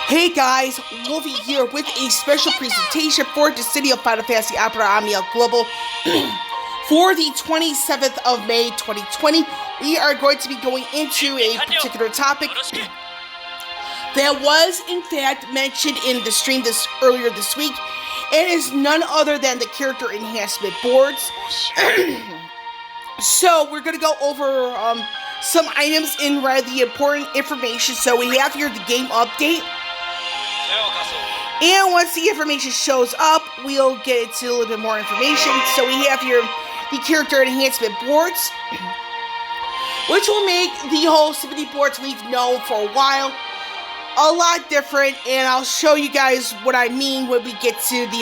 Hey guys, Wolfie here with a special presentation for the City of Final Fantasy Opera Omnia Global for the 27th of May 2020. We are going to be going into a particular topic that was in fact mentioned in the stream earlier this week. It is none other than the Character Enhancement Boards. So we're going to go over some items in the important information. So we have here the game update. And once the information shows up, we'll get into a little bit more information. So we have here the Character Enhancement Boards, which will make the whole Symphony boards we've known for a while a lot different. And I'll show you guys what I mean when we get to the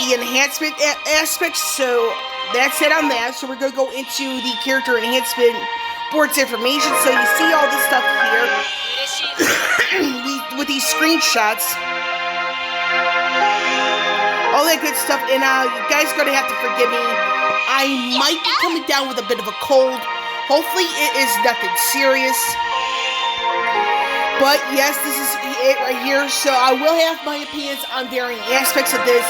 enhancement aspects. So that's it on that. So we're going to go into the Character Enhancement Boards information. So you see all this stuff here with these screenshots, all that good stuff. And you guys are going to have to forgive me. I might be coming down with a bit of a cold. Hopefully it is nothing serious. But yes, this is it right here. So I will have my opinions on varying aspects of this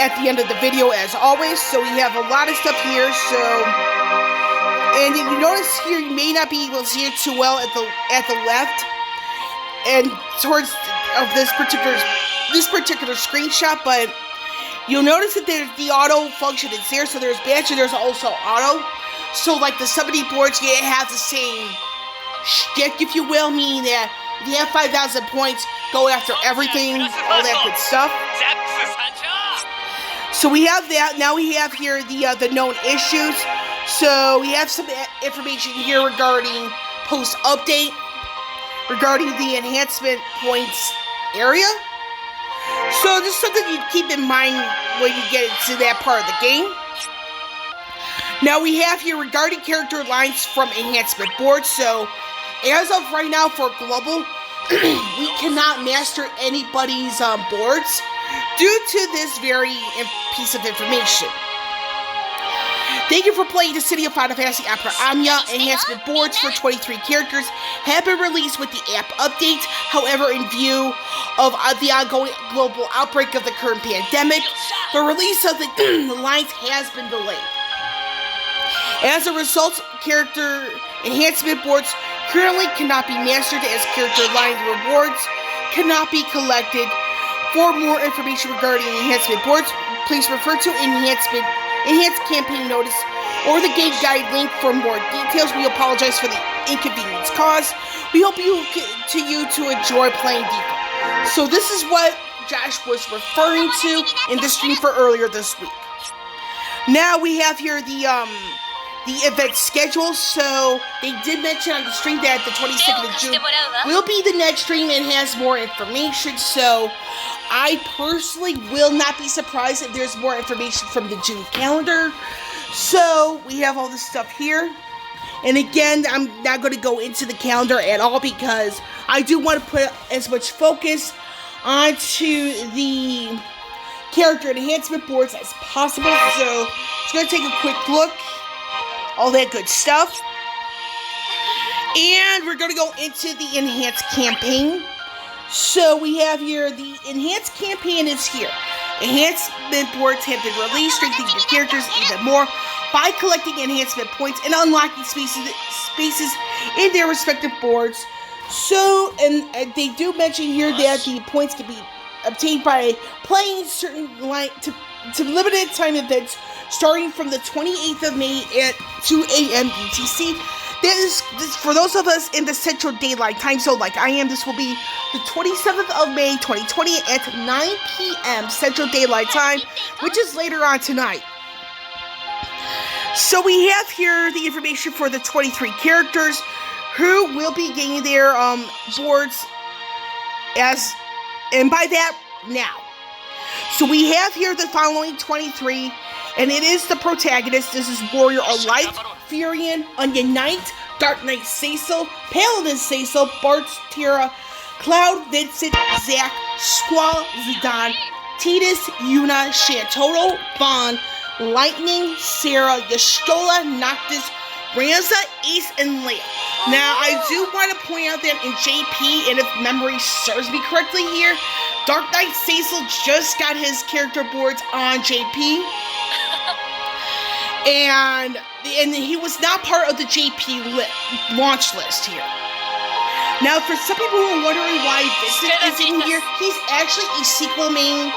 at the end of the video, as always. So we have a lot of stuff here. So, and if you notice here, you may not be able to see it too well at the left and towards of this particular screenshot, but you'll notice that there's the auto function is there. So there's batch and there's also auto. So like the 70 boards, you have the same shtick, if you will, meaning that if you have 5,000 points, go after everything, all that good stuff. So we have that. Now we have here the known issues. So we have some information here regarding post-update, regarding the enhancement points area. So just something you keep in mind when you get into that part of the game. Now we have here regarding character lines from enhancement boards. So as of right now for global, we cannot master anybody's boards due to this very piece of information. Thank you for playing the City of Final Fantasy Opera Omnia. Enhancement boards for 23 characters have been released with the app update. However, in view of the ongoing global outbreak of the current pandemic, the release of the lines has been delayed. As a result, character enhancement boards currently cannot be mastered, as character line rewards cannot be collected. For more information regarding enhancement boards, please refer to enhanced campaign notice or the game guide link for more details. We apologize for the inconvenience caused. We hope you to enjoy playing deeper. So this is what Josh was referring to in the stream for earlier this week. Now we have here the event schedule. So they did mention on the stream that the 22nd of June will be the next stream and has more information. So I personally will not be surprised if there's more information from the June calendar. So we have all this stuff here. And again, I'm not going to go into the calendar at all because I do want to put as much focus onto the character enhancement boards as possible. So just going to take a quick look. All that good stuff. And we're going to go into the enhanced campaign. So we have here the enhanced campaign is here. Enhancement boards have been released, strengthening your characters even more by collecting enhancement points and unlocking spaces in their respective boards. So, and they do mention here that the points can be obtained by playing certain to limited time events starting from the 28th of May at 2 a.m. UTC. This for those of us in the Central Daylight Time Zone like I am. This will be the 27th of May 2020 at 9 p.m. Central Daylight Time, which is later on tonight. So we have here the information for the 23 characters who will be gaining their boards and by that now. So we have here the following 23, and it is the protagonist. This is Warrior of Light, Furion, Onion Knight, Dark Knight Cecil, Paladin Cecil, Bart's Tira, Cloud, Vincent, Zack, Squall, Zidane, Titus, Yuna, Shantoro, Vaughn, Lightning, Sarah, Yashtola, Noctis, Ranza, Ace, and Leia. Now, I do want to point out that in JP, and if memory serves me correctly here, Dark Knight Cecil just got his character boards on JP. And he was not part of the JP launch list here. Now, for some people who are wondering why Vincent is in here, he's actually a sequel main,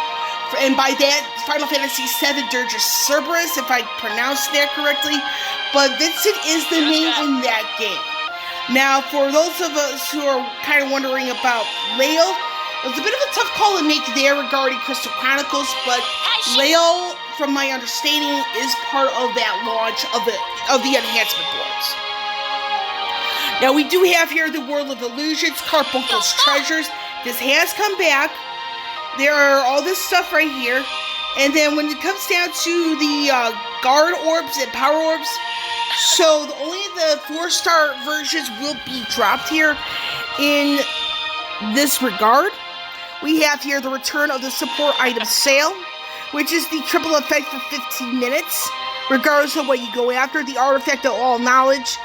and by that, Final Fantasy VII Dirge of Cerberus, if I pronounced that correctly. But Vincent is the main in that game. Now, for those of us who are kind of wondering about Leo, it was a bit of a tough call to make there regarding Crystal Chronicles, but Leo, from my understanding, is part of that launch of the enhancement boards. Now, we do have here the World of Illusions, Carbuncle's Treasures. This has come back. There are all this stuff right here. And then when it comes down to the Guard Orbs and Power Orbs, so only the 4-star versions will be dropped here in this regard. We have here the return of the support item sale, which is the triple effect for 15 minutes, regardless of what you go after. The artifact of all knowledge,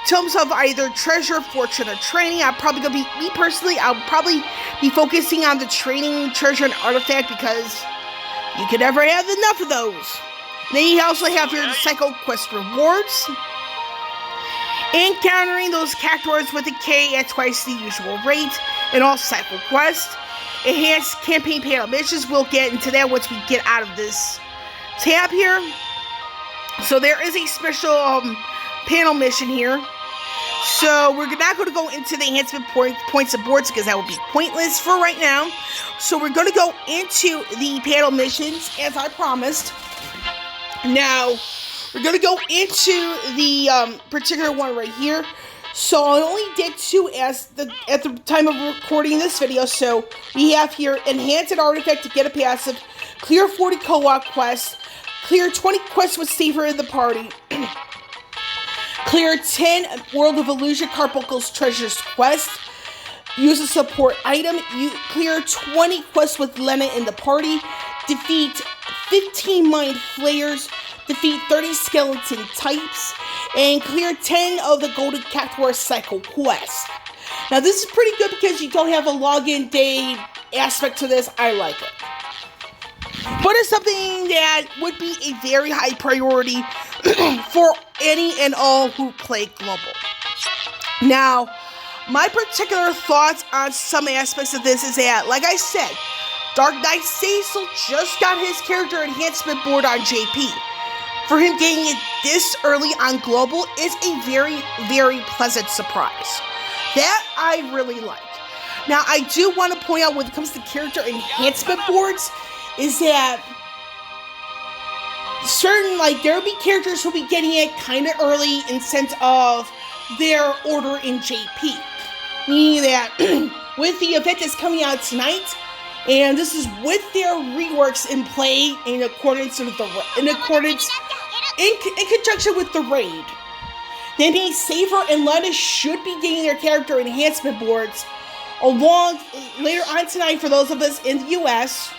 tomes of either treasure, fortune, or training. I'm probably going to be, me personally, I'll probably be focusing on the training, treasure, and artifact because you can never have enough of those. Then you also have your Psycho Quest rewards. Encountering those cactuars with a K at twice the usual rate in all Psycho Quest. Enhanced campaign panel missions. We'll get into that once we get out of this tab here. So there is a special panel mission here. So we're not going to go into the enhancement points and boards because that would be pointless for right now. So we're going to go into the panel missions as I promised. Now, we're going to go into the particular one right here. So I only did 2 at the time of recording this video. So we have here Enhance an Artifact to get a passive, clear 40 co-op quests, clear 20 quests with Saver in the party, clear 10 World of Illusion Carbuncle's Treasures quest, use a support item, you clear 20 quests with Lena in the party, defeat 15 Mind Flayers, defeat 30 skeleton types, and clear 10 of the Golden Cactuar Cycle quest. Now this is pretty good because you don't have a login day aspect to this. I like it. But it's something that would be a very high priority for any and all who play Global. Now, my particular thoughts on some aspects of this is that, like I said, Dark Knight Cecil just got his character enhancement board on JP. For him getting it this early on Global is a very, very pleasant surprise. That I really like. Now, I do want to point out when it comes to character enhancement boards is that certain, like, there will be characters who will be getting it kind of early in sense of their order in JP. Meaning that with the event that's coming out tonight, and this is with their reworks in play in conjunction with the raid, then means Saver and Lena should be getting their character enhancement boards along later on tonight for those of us in the US.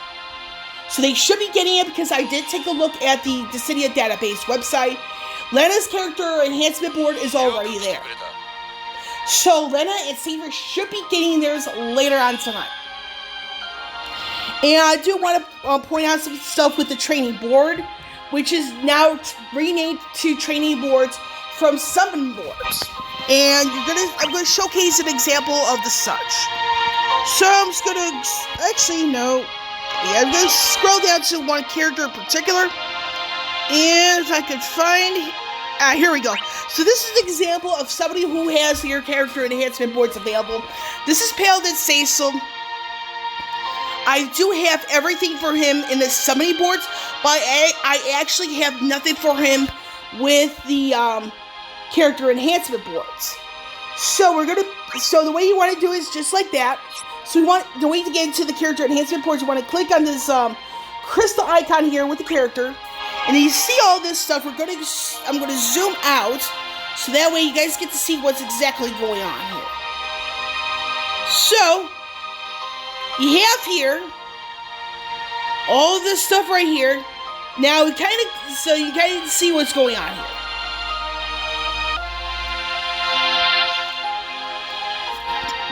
So they should be getting it because I did take a look at the Dissidia database website. Lena's character enhancement board is already there. So Lena and Saver should be getting theirs later on tonight. And I do want to point out some stuff with the training board, which is now renamed to training boards from summon boards. And I'm going to showcase an example of the such. So I'm just going to, actually no, yeah, I'm going to scroll down to one character in particular. And if I could find, here we go. So this is an example of somebody who has your character enhancement boards available. This is Paladin Cecil. I do have everything for him in the summoning boards, but I actually have nothing for him with the character enhancement boards. So the way you want to do it is just like that. So the way to get into the character enhancement boards, you want to click on this crystal icon here with the character, and then you see all this stuff. I'm going to zoom out, so that way you guys get to see what's exactly going on here. So you have here all this stuff right here. Now you kind of see what's going on here.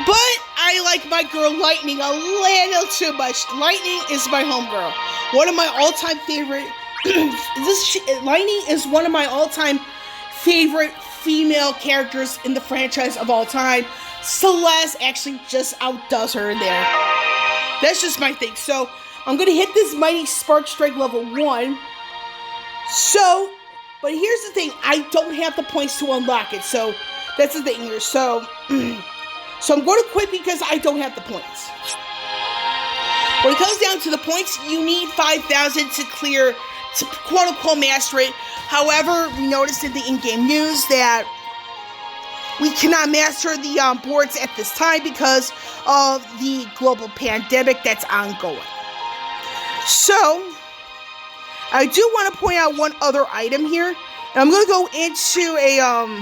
But I like my girl Lightning a little too much. Lightning is my homegirl. One of my all-time favorite... Lightning is one of my all-time favorite female characters in the franchise of all time. Celeste actually just outdoes her in there. That's just my thing. So, I'm going to hit this Mighty Spark Strike level 1. So, but here's the thing. I don't have the points to unlock it. So, that's the thing here. So, so I'm going to quit because I don't have the points. When it comes down to the points, you need 5,000 to clear, to quote-unquote master it. However, we noticed in the in-game news that we cannot master the boards at this time because of the global pandemic that's ongoing. So, I do want to point out one other item here. And I'm going to go into a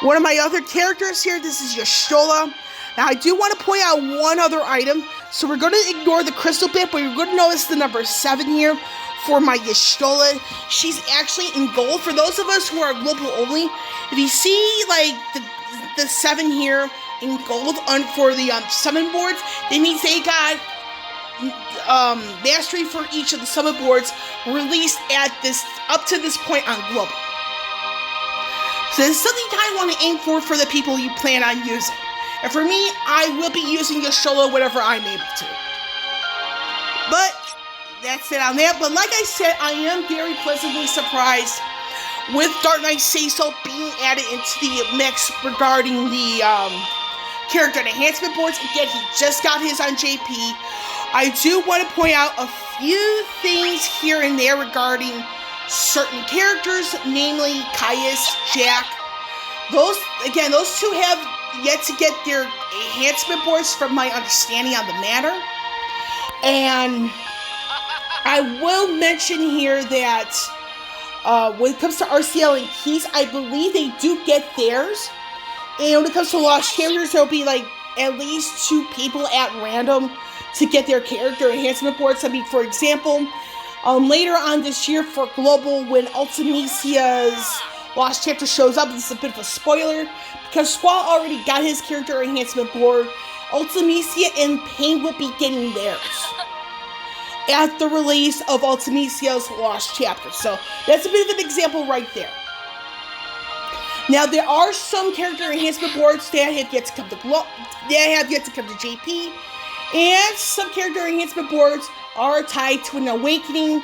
one of my other characters here. This is Y'shtola. Now, I do want to point out one other item. So, we're going to ignore the crystal bit, but you're going to notice the number 7 here for my Y'shtola. She's actually in gold. For those of us who are global only, if you see, like, the 7 here in gold for the summon boards, that means they got mastery for each of the summon boards released at this, up to this point on global. So this is something I want to aim for the people you plan on using. And for me, I will be using Y'shtola whenever I'm able to. But that's it on that. But like I said, I am very pleasantly surprised with Dark Knight Cecil being added into the mix regarding the character enhancement boards. Again, he just got his on JP. I do want to point out a few things here and there regarding certain characters, namely Caius, Jack. Those two have yet to get their enhancement boards from my understanding on the matter. And I will mention here that when it comes to RCL and Keys, I believe they do get theirs. And when it comes to Lost Characters, there'll be like at least 2 people at random to get their character enhancement boards. I mean, for example, later on this year for Global, when Ultimecia's Lost Chapter shows up, this is a bit of a spoiler, because Squall already got his character enhancement board. Ultimecia and Pain will be getting theirs at the release of Ultimecia's Lost Chapter. So that's a bit of an example right there. Now there are some character enhancement boards that have yet to come to JP, and some character enhancement boards are tied to an awakening.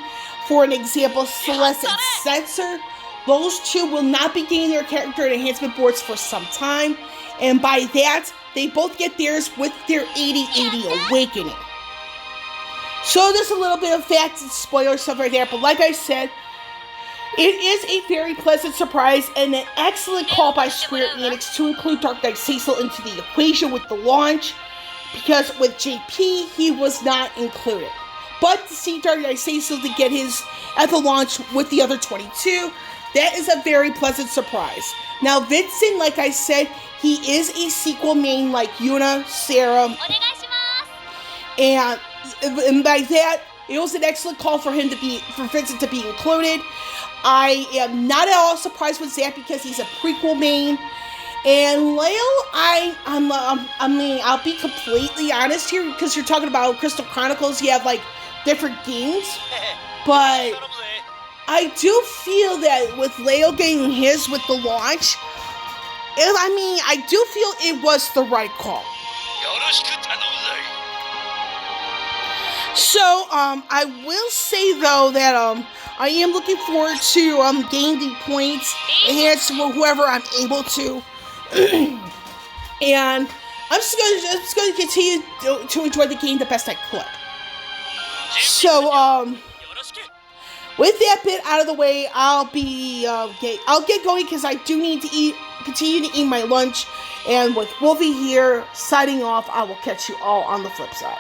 For an example, Celeste and Censor. Those 2 will not be getting their character enhancement boards for some time, and by that, they both get theirs with their 80/80 awakening. So there's a little bit of facts and spoiler stuff right there, but like I said, it is a very pleasant surprise and an excellent call by Square Enix to include Dark Knight Cecil into the equation with the launch, because with JP, he was not included. But to see Dark Knight Cecil to get his at the launch with the other 22, that is a very pleasant surprise. Now, Vincent, like I said, he is a sequel main like Yuna, Sarah, and by that, it was an excellent call for Vincent to be included. I am not at all surprised with that because he's a prequel main. And Leo, I'll be completely honest here, because you're talking about Crystal Chronicles, you have like different games, but I do feel that with Leo getting his with the launch, I do feel it was the right call. So, I will say though that I am looking forward to gaining the points enhanced to whoever I'm able to. And I'm just going to continue to enjoy the game the best I could. So, with that bit out of the way, I'll get going because I do need to continue to eat my lunch. And with Wolfie here signing off, I will catch you all on the flip side.